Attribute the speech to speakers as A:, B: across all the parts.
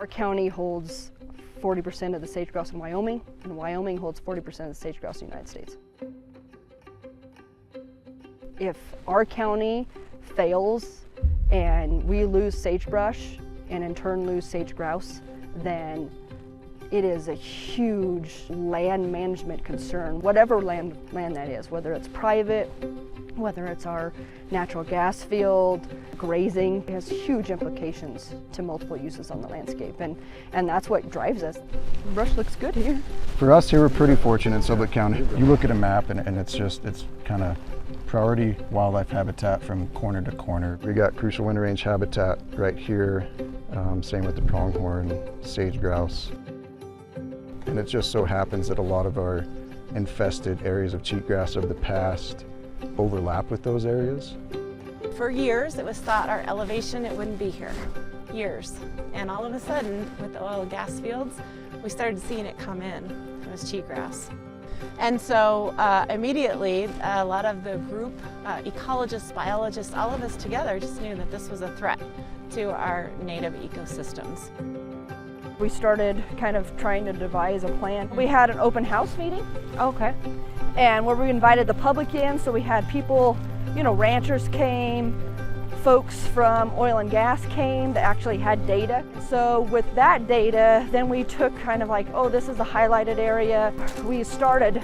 A: Our county holds 40% of the sage-grouse in Wyoming, and Wyoming holds 40% of the sage-grouse in the United States. If our county fails and we lose sagebrush and in turn lose sage-grouse, then it is a huge land management concern, whatever land that is, whether it's private, whether it's our natural gas field, grazing. It has huge implications to multiple uses on the landscape, and that's what drives us. The brush looks good here.
B: For us here, we're pretty fortunate in Sublette County. You look at a map and it's kind of priority wildlife habitat from corner to corner. We got crucial winter range habitat right here, same with the pronghorn, sage grouse. And it just so happens that a lot of our infested areas of cheatgrass of the past overlap with those areas.
C: For years, it was thought our elevation, it wouldn't be here. Years. And all of a sudden, with the oil and gas fields, we started seeing it come in. It was cheatgrass. And so immediately, a lot of the group, ecologists, biologists, all of us together just knew that this was a threat to our native ecosystems.
A: We started kind of trying to devise a plan. We had an open house meeting.
D: Okay.
A: And where we invited the public in, so we had people, ranchers came, folks from oil and gas came that actually had data. So with that data, then we took kind of like, oh, this is the highlighted area. We started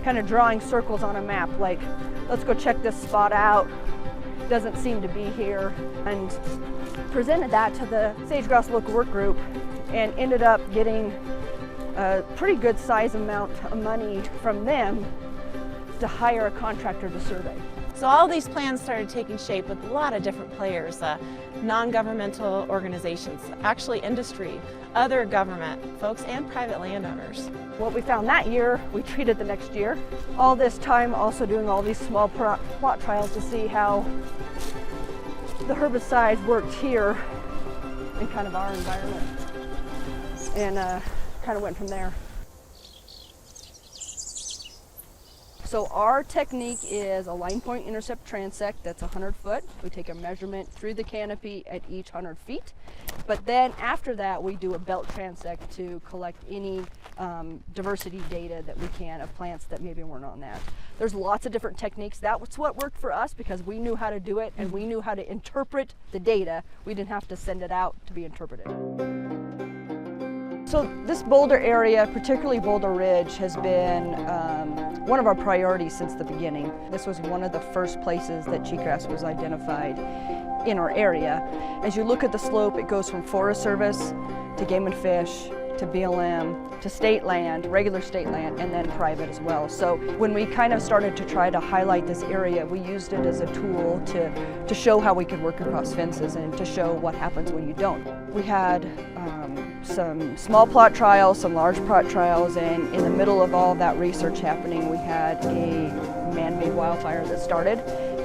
A: kind of drawing circles on a map, like, let's go check this spot out. Doesn't seem to be here. And presented that to the sage-grouse local work group and ended up getting a pretty good size amount of money from them to hire a contractor to survey.
C: So all these plans started taking shape with a lot of different players, non-governmental organizations, actually industry, other government folks, and private landowners.
A: What we found that year, we treated the next year. All this time also doing all these small plot trials to see how the herbicides worked here in kind of our environment, and kind of went from there. So our technique is a line point intercept transect that's 100 foot. We take a measurement through the canopy at each 100 feet. But then after that, we do a belt transect to collect any diversity data that we can of plants that maybe weren't on that. There's lots of different techniques. That's what worked for us because we knew how to do it and we knew how to interpret the data. We didn't have to send it out to be interpreted. So this boulder area, particularly Boulder Ridge, has been one of our priorities since the beginning. This was one of the first places that cheatgrass was identified in our area. As you look at the slope, it goes from Forest Service to Game and Fish to BLM to state land, regular state land, and then private as well. So when we kind of started to try to highlight this area, we used it as a tool to show how we could work across fences and to show what happens when you don't. We had some small plot trials, some large plot trials, and in the middle of all that research happening, we had a man-made wildfire that started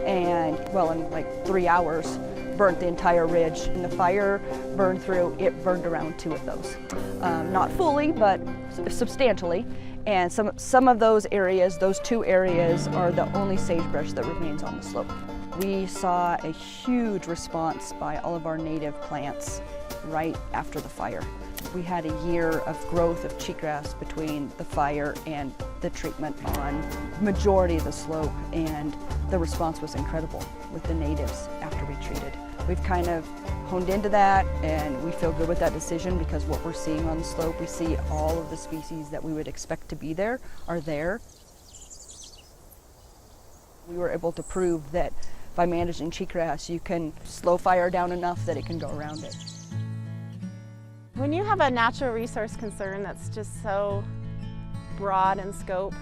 A: and, well, in like 3 hours, burnt the entire ridge. And the fire burned through, it burned around 2 of those. Not fully, but substantially. And some of those areas, those 2 areas, are the only sagebrush that remains on the slope. We saw a huge response by all of our native plants right after the fire. We had a year of growth of cheatgrass between the fire and the treatment on majority of the slope, and the response was incredible with the natives after we treated. We've kind of honed into that, and we feel good with that decision because what we're seeing on the slope, we see all of the species that we would expect to be there are there. We were able to prove that by managing cheatgrass, you can slow fire down enough that it can go around it.
C: When you have a natural resource concern that's just so broad in scope,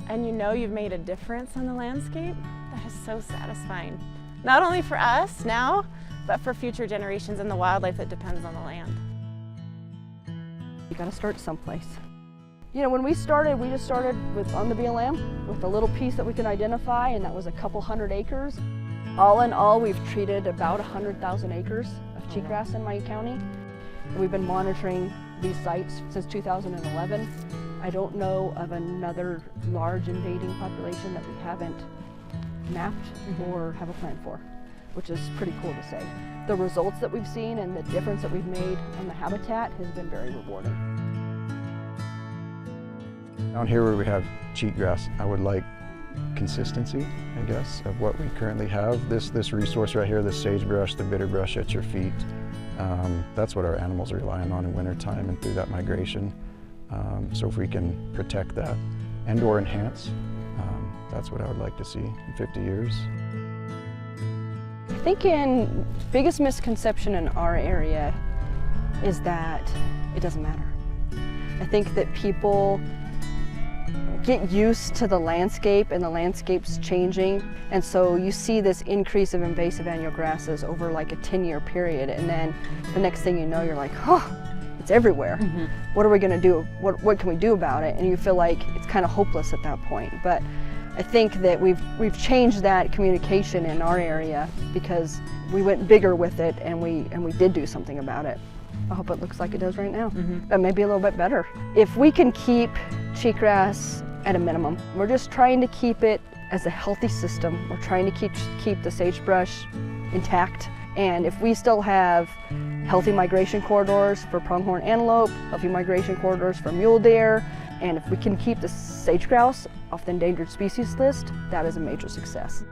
C: and you know you've made a difference in the landscape, that is so satisfying. Not only for us now, but for future generations and the wildlife that depends on the land.
A: You gotta start someplace. When we started, we just started on the BLM with a little piece that we can identify, and that was a couple hundred acres. All in all, we've treated about 100,000 acres of cheatgrass in my county. We've been monitoring these sites since 2011. I don't know of another large invading population that we haven't mapped or have a plan for. which is pretty cool to say. The results that we've seen and the difference that we've made on the habitat has been very rewarding.
B: Down here where we have cheatgrass, I would like consistency, I guess, of what we currently have. This resource right here, the sagebrush, the bitterbrush at your feet, that's what our animals are relying on in wintertime and through that migration. So if we can protect that and or enhance, that's what I would like to see in 50 years.
A: I think the biggest misconception in our area is that it doesn't matter. I think that people get used to the landscape and the landscape's changing, and so you see this increase of invasive annual grasses over like a 10-year period, and then the next thing you know you're like, oh, it's everywhere. Mm-hmm. What are we going to do? What can we do about it? And you feel like it's kind of hopeless at that point. But I think that we've changed that communication in our area because we went bigger with it and we did do something about it. I hope it looks like it does right now, but maybe a little bit better. If we can keep cheatgrass at a minimum, we're just trying to keep it as a healthy system. We're trying to keep the sagebrush intact. And if we still have healthy migration corridors for pronghorn antelope, healthy migration corridors for mule deer, and if we can keep the sage grouse off the endangered species list, that is a major success.